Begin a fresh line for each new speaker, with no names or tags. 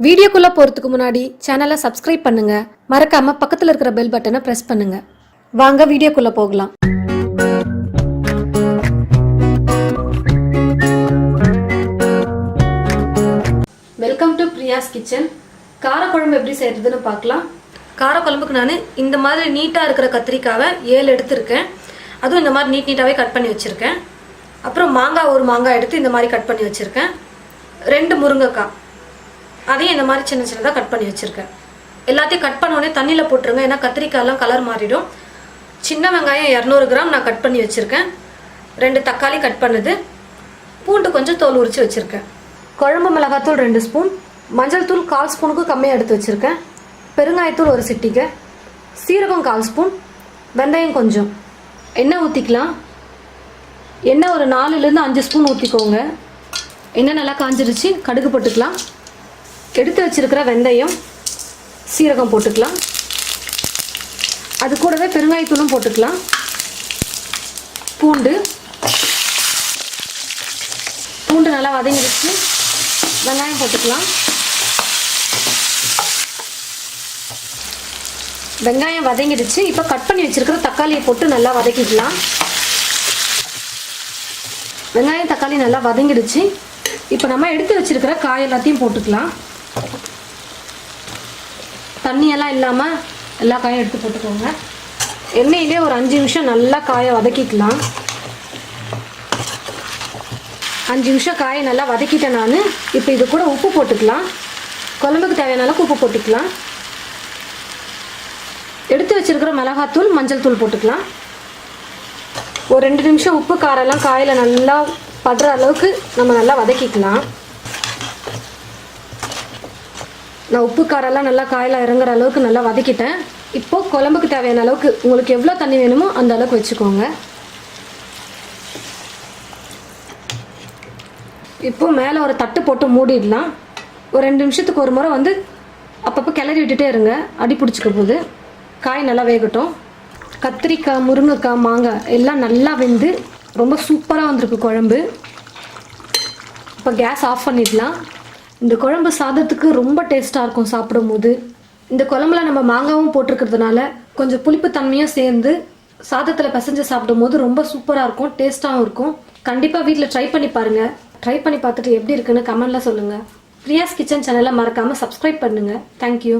வீடியோக்குள்ள போறதுக்கு முன்னாடி சேனலை சப்ஸ்கிரைப் பண்ணுங்க. மறக்காம பக்கத்துல இருக்கிற பெல் பட்டனை பிரஸ் பண்ணுங்க. வாங்க வீடியோக்குள்ள போகலாம். Welcome to Priya's kitchen. காரக்குழம்பு எப்படி செய்யறதுன்னு பார்க்கலாம். காரக்குழம்புக்கு நான் இந்த மாதிரி நீட்டாக இருக்கிற கத்திரிக்காவை 7 எடுத்திருக்கேன். அதுவும் இந்த மாதிரி நீட்டாகவே கட் பண்ணி வச்சுருக்கேன். அப்புறம் ஒரு மாங்காய் எடுத்து இந்த மாதிரி கட் பண்ணி வச்சுருக்கேன். 2 முருங்கைக்காய் அதையும் இந்த மாதிரி சின்ன சின்னதாக கட் பண்ணி வச்சுருக்கேன். எல்லாத்தையும் கட் பண்ணோடனே தண்ணியில் போட்டுருங்க, ஏன்னா கத்திரிக்காயெல்லாம் கலர் மாறிடும். சின்ன வெங்காயம் 200 கிராம் நான் கட் பண்ணி வச்சுருக்கேன். 2 தக்காளி கட் பண்ணுது, பூண்டு கொஞ்சம் தோல் உரித்து வச்சுருக்கேன். குழம்பு மிளகாத்தூள் 2 ஸ்பூன், மஞ்சள் தூள் 1/4 ஸ்பூனுக்கு கம்மியாக எடுத்து வச்சுருக்கேன். பெருங்காயத்தூள் 1 சிட்டிகை, சீரகம் 1/4 ஸ்பூன், வெந்தயம் கொஞ்சம். எண்ணெய் ஊற்றிக்கலாம். எண்ணெய் ஒரு 4லேருந்து 5 ஸ்பூன் ஊற்றிக்கோங்க. எண்ணெய் நல்லா காஞ்சிருச்சு, கடுகு போட்டுக்கலாம். எடுத்து வச்சிருக்கிற வெந்தயம், சீரகம் போட்டுக்கலாம். அது கூடவே பெருங்காயத்தூளும் போட்டுக்கலாம். பூண்டு நல்லா வதங்கிடுச்சு. வெங்காயம் போட்டுக்கலாம். வெங்காயம் வதங்கிடுச்சு. இப்போ கட் பண்ணி வச்சிருக்கிற தக்காளியை போட்டு நல்லா வதக்கிக்கலாம். வெங்காயம் தக்காளி நல்லா வதங்கிடுச்சு. இப்போ நம்ம எடுத்து வச்சிருக்கிற காய் எல்லாத்தையும் போட்டுக்கலாம். தண்ணியெல்லாம் இல்லாமல் எல்லா காயும் எடுத்து போட்டுக்கோங்க. எண்ணெயிலே ஒரு 5 நிமிஷம் நல்லா காயை வதக்கிக்கலாம். 5 நிமிஷம் காயை நல்லா வதக்கிட்டேன் நான். இப்போ இது கூட உப்பு போட்டுக்கலாம். குழம்புக்கு தேவையான அளவுக்கு உப்பு போட்டுக்கலாம். எடுத்து வச்சிருக்கிற மிளகாத்தூள், மஞ்சள் தூள் போட்டுக்கலாம். ஒரு 2 நிமிஷம் உப்பு காரெல்லாம் காயில் நல்லா படுற அளவுக்கு நம்ம நல்லா வதக்கிக்கலாம். நான் உப்பு காரெல்லாம் நல்லா காயில் இறங்குற அளவுக்கு நல்லா வதக்கிட்டேன். இப்போது குழம்புக்கு தேவையான அளவுக்கு உங்களுக்கு எவ்வளோ தண்ணி வேணுமோ அந்த அளவுக்கு வச்சுக்கோங்க. இப்போது மேலே ஒரு தட்டு போட்டு மூடிடலாம். ஒரு 2 நிமிஷத்துக்கு ஒரு முறை அப்பப்போ கிளறி விட்டுட்டே இருங்க, அடி பிடிச்சிக்க போகுது. காய் நல்லா வேகட்டும். கத்திரிக்காய், முருங்கைக்காய், மாங்காய் எல்லாம் நல்லா வெந்து ரொம்ப சூப்பராக வந்திருக்கு குழம்பு. இப்போ கேஸ் ஆஃப் பண்ணிடலாம். இந்த குழம்பு சாதத்துக்கு ரொம்ப டேஸ்ட்டாக இருக்கும் சாப்பிடும் போது. இந்த குழம்புல நம்ம மாங்காவும் போட்டிருக்கிறதுனால கொஞ்சம் புளிப்பு தன்மையும் சேர்ந்து சாதத்தில் பிசைஞ்சு சாப்பிடும் போது ரொம்ப சூப்பராக இருக்கும், டேஸ்ட்டாகவும் இருக்கும். கண்டிப்பாக வீட்டில் ட்ரை பண்ணி பாருங்கள். ட்ரை பண்ணி பார்த்துட்டு எப்படி இருக்குன்னு கமெண்ட்டில் சொல்லுங்கள். பிரியாஸ் கிச்சன் சேனலை மறக்காமல் சப்ஸ்கிரைப் பண்ணுங்கள். தேங்க்யூ.